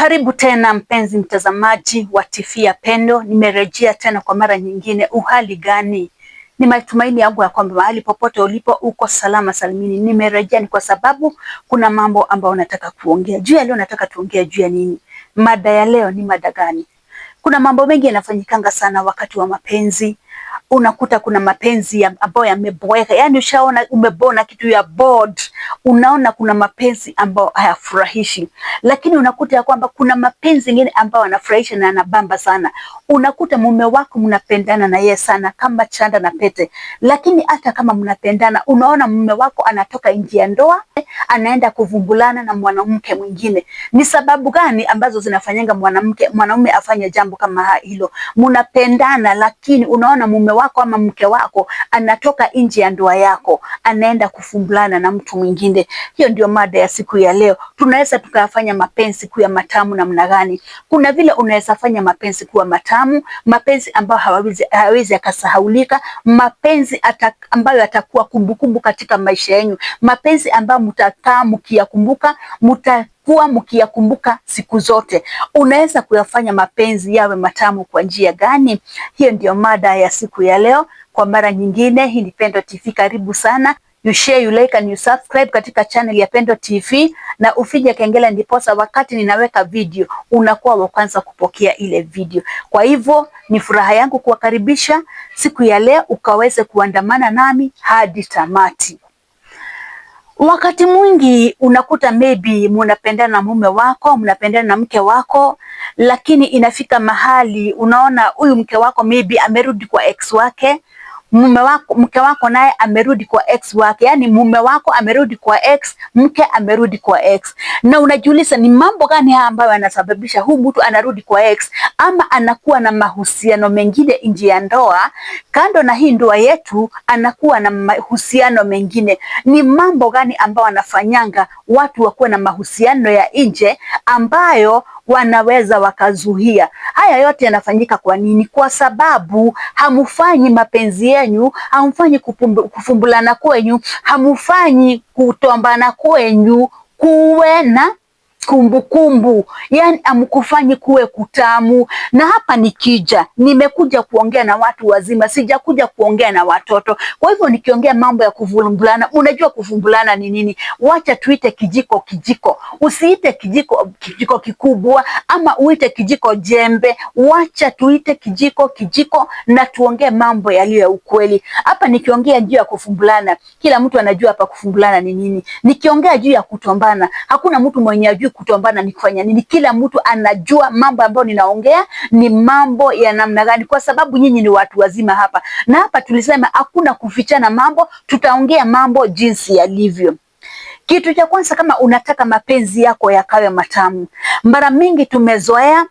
Karibu tena mpenzi mtazamaji wa TV ya Pendo, nimerejea tena kwa mara nyingine. Uhali gani? Ni matumaini yangu ya kwamba mahali popote ulipo uko salama salimini. Nimerejea ni kwa sababu kuna mambo ambayo nataka kuongea. Juu ya leo nataka tuongea juu ya nini? Mada ya leo ni mada gani? Kuna mambo mengi yanafanyikanga sana wakati wa mapenzi. Unakuta kuna mapenzi ambayo yameboeka, yani ushaona umebona kitu ya bored, unaona kuna mapenzi ambayo hayafurahishi, lakini unakuta ya kwamba kuna mapenzi mengine ambayo yanafurahisha na yanabamba sana. Unakuta mume wako mnapendana na yeye sana kama chanda na pete, lakini hata kama mnapendana, unaona mume wako anatoka nje ya ndoa, anaenda kuvumbulana na mwanamke mwingine. Ni sababu gani ambazo zinafanyanga mwanaume afanye jambo kama hilo? Mnapendana, lakini unaona mume wako ama mke wako anatoka nje ya ndoa yako, anaenda kufumbulana na mtu mwingine. Hiyo ndio mada ya siku ya leo. Tunaweza tukafanya mapenzi kuwa matamu namna gani? Kuna vile unaweza fanya mapenzi kuwa matamu, mapenzi ambayo hawezi akasahaulika, mapenzi ambayo yatakuwa kumbukumbu katika maisha yenu, mapenzi ambayo mtakaa mkiyakumbuka, mtakuwa mkiyakumbuka siku zote. Unaweza kuyafanya mapenzi yawe matamu kwa njia gani? Hiyo ndio mada ya siku ya leo. Kwa mara nyingine, hii ni Pendo TV. Karibu sana. You share, you like and you subscribe katika channel ya Pendo TV na ufinya kengele, ndiposa wakati ninaweka video unakuwa wa kwanza kupokea ile video. Kwa hivyo ni furaha yangu kuwakaribisha siku ya leo ukaweze kuandamana nami hadi tamati. Wakati mwingi unakuta maybe mnapendana na mume wako, mnapendana na mke wako, lakini inafika mahali unaona huyu mke wako maybe amerudi kwa ex wake, mke wako naye amerudi kwa ex wake, yani mume wako amerudi kwa ex, mke amerudi kwa ex. Na unajiuliza ni mambo gani haya ambayo yanasababisha huu mtu anarudi kwa ex ama anakuwa na mahusiano mengine nje ya ndoa? Kando na hii ndoa yetu anakuwa na mahusiano mengine. Ni mambo gani ambayo anafanyanga watu wakuwe na mahusiano ya nje ambayo wanaweza wakazuia? Haya yote yanafanyika kwa nini? Kwa sababu hamufanyi mapenzi yenu, hamufanyi kufumbulana kwenyu, hamufanyi kutombana kwenyu kuwe na kumbukumbu, yani amkufanyi kuwe kutamu. Na hapa nimekuja kuongea na watu wazima, sijakuja kuongea na watoto. Kwa hivyo nikiongea mambo ya kuvumbulana, unajua kuvumbulana ni nini? Wacha tuite kijiko kijiko, usiite kijiko kikubwa ama uite kijiko jembe. Wacha tuite kijiko kijiko na tuongee mambo yaliyo ya ukweli. Hapa nikiongea juu ya kuvumbulana, kila mtu anajua hapa kuvumbulana ni nini. Nikiongea juu ya kutombana, hakuna mtu mwenye ajui kutombana ni kufanya nini. Kila mtu anajua mambo ambayo ninaongea ni mambo ya namna gani, kwa sababu nyinyi ni watu wazima hapa. Na hapa tulisema hakuna kufichana mambo, tutaongea mambo jinsi yalivyo. Kitu cha kwanza, kama unataka mapenzi yako yakawe matamu, mara mingi tumezoea,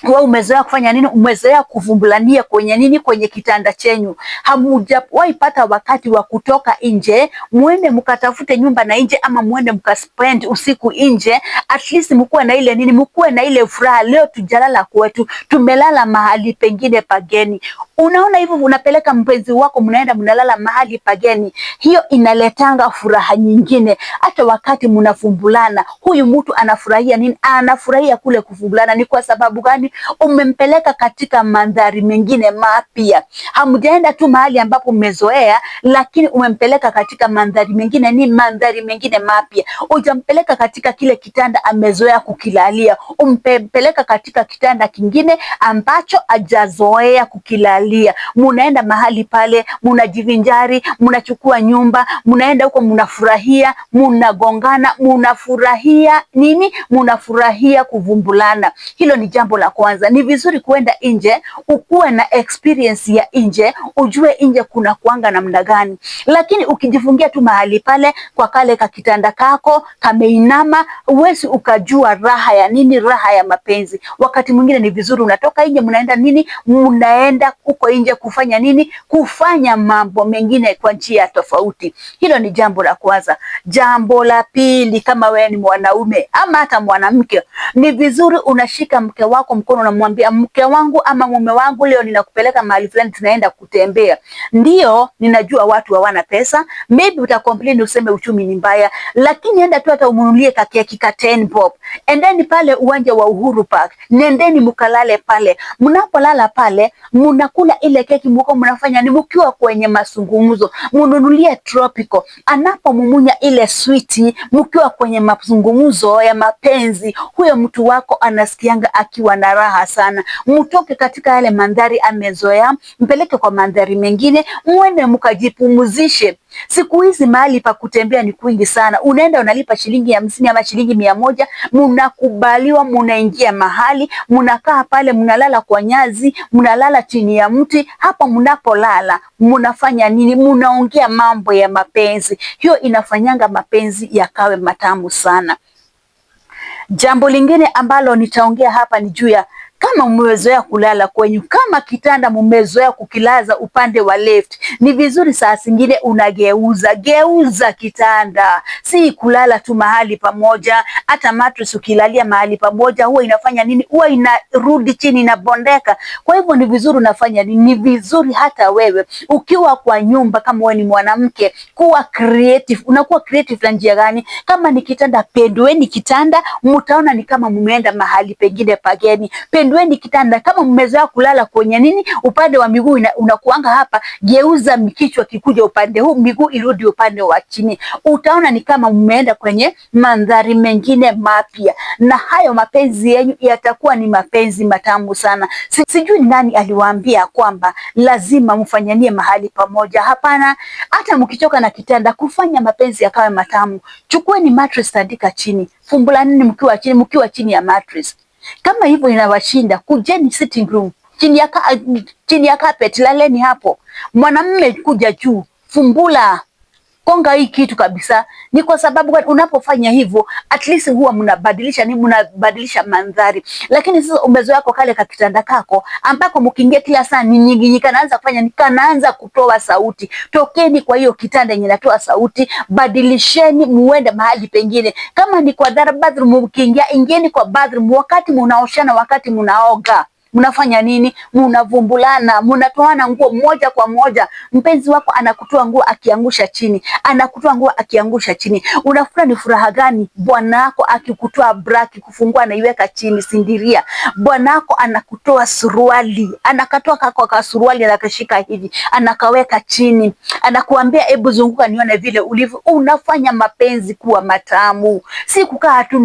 wewe umezoea kufanya nini? Umezoea kuvumbulania kwenye nini? Kwenye kitanda chenyu. Hamujawahi pata wakati wa kutoka nje, muende mkatafute nyumba na nje, ama muende mkaspend usiku nje, at least mkuwe na ile nini, mkuwe na ile furaha. Leo tujalala kwetu, tumelala mahali pengine pageni. Unaona hivyo, unapeleka mpenzi wako, mnaenda mnalala mahali pageni. Hiyo inaletanga furaha nyingine. Hata wakati mnafumbulana, huyu mtu anafurahia nini? Anafurahia kule kufumbulana. Ni kwa sababu gani? Umempeleka katika mandhari mengine mapya. Hamjaenda tu mahali ambapo mmezoea, lakini umempeleka katika mandhari mengine, ni mandhari mengine mapya. Hujampeleka katika kile kitanda amezoea kukilalia, umpeleka katika kitanda kingine ambacho hajazoea kukilalia. Munaenda mahali pale, munajivinjari, munachukua nyumba, munaenda huko, munafurahia, munagongana, munafurahia nini? Munafurahia kuvumbulana. Hilo ni jambo la kwanza. Ni vizuri kuenda nje, ukuwe na experience ya nje, ujue nje kuna kuanga namna gani. Lakini ukijifungia tu mahali pale kwa kale ka kitanda kako kameinama, uwezi ukajua raha ya nini, raha ya mapenzi. Wakati mwingine ni vizuri unatoka nje, munaenda nini? Munaenda huko nje kufanya nini? Kufanya mambo mengine kwa njia tofauti. Hilo ni jambo la kwanza. Jambo la pili, kama wewe ni mwanaume ama hata mwanamke, ni vizuri unashika mke wako mkono, unamwambia mke wangu ama mume wangu, leo ninakupeleka mahali fulani, tunaenda kutembea. Ndio ninajua watu hawana pesa, maybe utacomplain useme uchumi ni mbaya, lakini enda tu hata umunulie kakeki ka 10 bob. Endeni pale uwanja wa Uhuru Park, nendeni mkalale pale. Mnapolala pale, mnakula ile keki, mko mnafanya ni mkiwa kwenye mazungumzo. Mnunulie tropical, anapomumunya ile sweet, mkiwa kwenye mazungumzo ya mapenzi, huyo mtu wako anasikianga akiwa na raha sana. Mtoke katika yale mandhari amezoea, mpeleke kwa mandhari mengine, muende mkajipumzishe. Siku hizi mahali pa kutembea ni kwingi sana. Unaenda unalipa shilingi 50 ama shilingi 100, mnakubaliwa, mnaingia mahali, mnakaa pale, mnalala kwa nyazi, mnalala chini ya mti. Hapa mnapolala mnafanya nini? Mnaongea mambo ya mapenzi. Hiyo inafanyanga mapenzi yakawe matamu sana. Jambo lingine ambalo nitaongea hapa ni juu ya kama mmezoea kulala kwenyu, kama kitanda mmezoea kukilaza upande wa left, ni vizuri saa zingine geuza kitanda, si kulala tu mahali pamoja. Hata mattress ukilalia mahali pamoja huwa inafanya nini? Huwa inarudi chini, inabondeka. Kwa hivyo ni vizuri unafanya nini? Ni vizuri hata wewe ukiwa kwa nyumba, kama wewe ni mwanamke, kuwa creative. Unakuwa creative na njia gani? Kama ni kitanda, pendueni kitanda, mtaona ni kama mmeenda mahali pengine pageni. Pendueni kitanda. Kama mmezoea kulala kwenye nini, upande wa miguu unakuanga hapa, geuza kichwa kikuja upande huu, miguu irudi upande wa chini. Utaona ni kama mmeenda kwenye mandhari mengine mapya, na hayo mapenzi yenu yatakuwa ni mapenzi matamu sana. Sijui nani aliwaambia kwamba lazima mfanyanie mahali pamoja. Hapana, hata mkichoka na kitanda, kufanya mapenzi yakawe matamu, chukueni mattress, tandika chini, fumbulanini mkiwa chini ya mattress. Kama hivyo inawashinda, kujeni sitting room, chini ya carpet, laleni hapo. Mwanamume kuja juu, fumbula, konga hii kitu kabisa. Ni kwa sababu unapofanya hivyo, at least huwa mnabadilisha mandhari. Lakini sasa umezoea kwa kale ka kitanda kako ambako mkiingia kila saa ni nyingi, kanaanza kutoa sauti. Tokeni kwa hiyo kitanda yenye inatoa sauti, badilisheni muende mahali pengine. Kama ni kwa bathroom mkiingia, ingieni kwa bathroom. Wakati mnaoshana, wakati mnaoga, mnafanya nini? Mnavumbulana, mnatoana nguo moja kwa moja. Mpenzi wako anakutoa nguo akiangusha chini, Unafurahi, ni furaha gani? Bwanako akikutoa bra, kufungua anaiweka chini, sindiria. Bwanako anakutoa suruali, anakatoa kwa suruali, anakashika hivi, anakaweka chini, anakuambia hebu zunguka nione vile ulivyo. Unafanya mapenzi kuwa matamu, si kukaa tu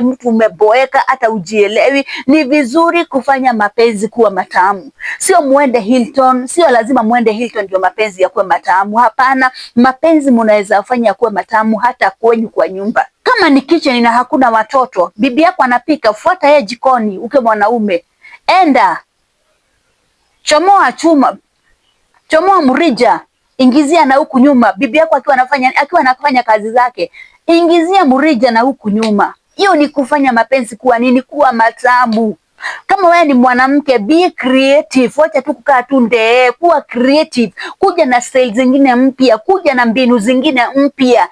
mtu umeboeka hata ujielewi. Ni vizuri kufanya mapenzi kuwa matamu. Sio muende Hilton, sio lazima muende Hilton ndio mapenzi yakuwe matamu. Hapana, mapenzi mnaweza fanya kuwa matamu hata kwenyu kwa nyumba. Kama ni kitchen na hakuna watoto, bibi yako anapika, fuata yeye jikoni. Uke mwanaume, enda chomoa mrija, ingizia na huku nyuma. Bibi yako akiwa anafanya kazi zake, ingizia mrija na huku nyuma. Hiyo ni kufanya mapenzi kuwa nini? Kuwa matamu. Kama wewe ni mwanamke, be creative. Wacha tu kukaa tu kuwa creative. Kuja na style zingine mpya, kuja na mbinu zingine mpya.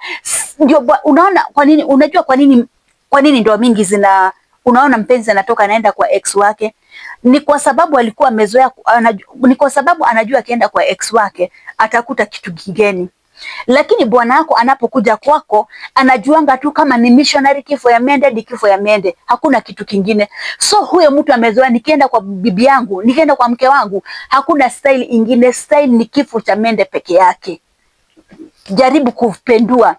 Ndio unaona kwa nini, unajua kwa nini ndoa mingi unaona mpenzi anatoka anaenda kwa ex wake? Ni kwa sababu alikuwa amezoea, ni kwa sababu anajua akienda kwa ex wake atakuta kitu kigeni. Lakini bwana wako anapokuja kwako, anajuanga tu kama ni missionary, kifo ya mende, hakuna kitu kingine. So huyo mtu amezoea, nikienda kwa bibi yangu, nikienda kwa mke wangu, hakuna style ingine. Style ni kifo cha mende peke yake. Jaribu kupendua.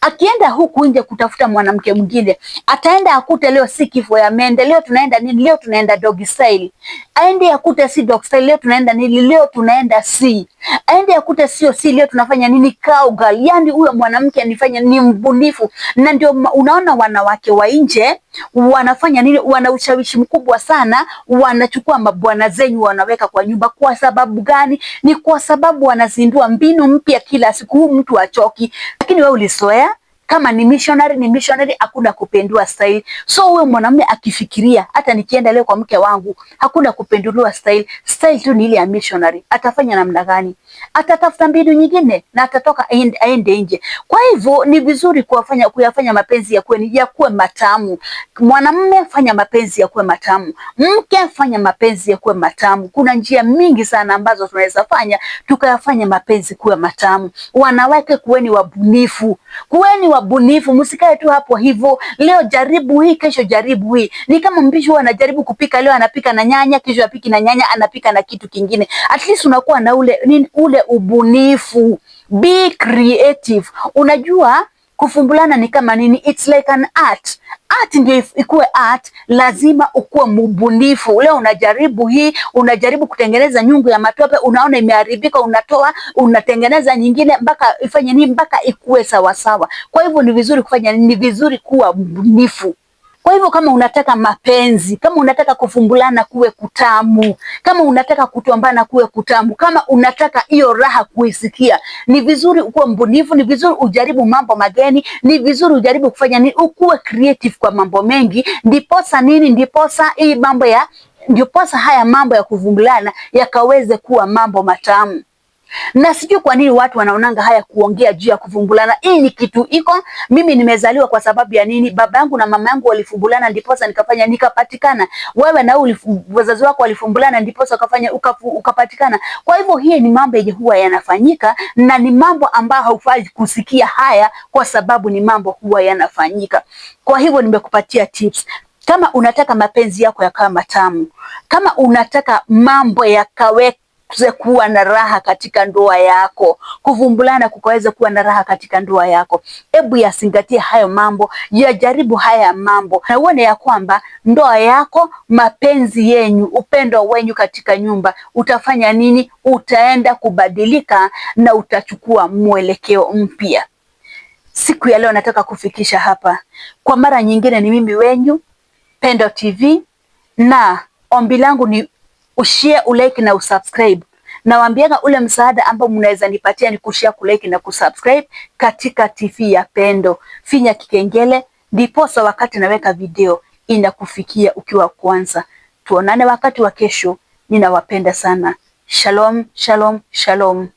Akienda huku nje kutafuta mwanamke mwingine, ataenda akute leo si kifo ya mende, leo tunaenda nini? Leo tunaenda dog style. Aende akute si dog style, leo tunaenda nini? Leo tunaenda si. Aende akute sio si, leo tunafanya nini? Cowgirl. Yani huyo mwanamke anifanya ni mbunifu. Na ndio unaona wanawake wa nje wanafanya nini? Wana ushawishi mkubwa sana, wanachukua mabwana zenyu wanaweka kwa nyumba. Kwa sababu gani? Ni kwa sababu wanazindua mbinu mpya kila siku. Mtu achoki. Lakini wewe ulisoea Kama ni missionary, hakuna kupendua style. So huyo mwanamume akifikiria hata nikienda leo kwa mke wangu hakuna kupenduliwa style, style tu ni ile ya missionary, atafanya namna gani? Atatafuta mbinu nyingine na atatoka aende nje. Kwa hivyo ni vizuri kuyafanya mapenzi yakuwe matamu. Mwanamume, fanya mapenzi yakuwe matamu. Mke, fanya mapenzi yakuwe matamu. Kuna njia mingi sana ambazo tunaweza fanya tukayafanya mapenzi kuwe matamu. Wanawake, kuweni wabunifu. Kuweni wabunifu, msikae tu hapo hivyo. Leo jaribu hii, kesho jaribu hii. Ni kama mpishi huwa anajaribu kupika, leo anapika na nyanya, kesho apiki na nyanya, anapika na kitu kingine. At least unakuwa na ule ubunifu. Be creative. Unajua kufumbulana ni kama nini? It's like an art. Art ndio ikuwe art, lazima ukuwe mbunifu. Leo unajaribu hii, unajaribu kutengeneza nyungu ya matope, unaona imeharibika, unatoa, unatengeneza nyingine mpaka ifanye nini? Mpaka ikuwe sawa sawa. Kwa hivyo ni vizuri kufanya nini? Ni vizuri kuwa mbunifu. Kwa hivyo kama unataka mapenzi, kama unataka kufumbulana kuwe kutamu, kama unataka kutombana kuwe kutamu, kama unataka hiyo raha kuisikia, ni vizuri ukuwe mbunifu, ni vizuri ujaribu mambo mageni, ni vizuri ujaribu kufanya nini? Ukuwe creative kwa mambo mengi, ndiposa nini? Ndiposa haya mambo ya kuvumbulana yakaweze kuwa mambo matamu. Na sijui kwa nini watu wanaonanga haya kuongea juu ya kuvumbulana. Hii ni kitu iko. Mimi nimezaliwa kwa sababu ya nini? Baba yangu na mama yangu walifumbulana ndiposa nikapatikana. Wewe na wazazi wako walifumbulana ndiposa ukapatikana. Kwa hivyo hii ni mambo yenye huwa yanafanyika, na ni mambo ambayo haufai kusikia haya kwa sababu ni mambo huwa yanafanyika. Kwa hivyo nimekupatia tips. Kama unataka mapenzi yako yakawa matamu, kama unataka mambo yakawe kuwa na raha katika ndoa yako, kuvumbulana kukaweza kuwa na raha katika ndoa yako, hebu yazingatie hayo mambo, yajaribu haya mambo, na uone ya kwamba ndoa yako, mapenzi yenyu, upendo wenyu katika nyumba utafanya nini? Utaenda kubadilika na utachukua mwelekeo mpya. Siku ya leo nataka kufikisha hapa. Kwa mara nyingine ni mimi wenyu Pendo TV, na ombi langu ni ushare, ulike na usubscribe. Na waambianga ule msaada ambao mnaweza nipatia ni kushare, kulike na kusubscribe katika TV ya Pendo. Finya kikengele ndiposa wakati naweka video inakufikia ukiwa kwanza. Tuonane wakati wa kesho. Ninawapenda sana. Shalom, shalom, shalom.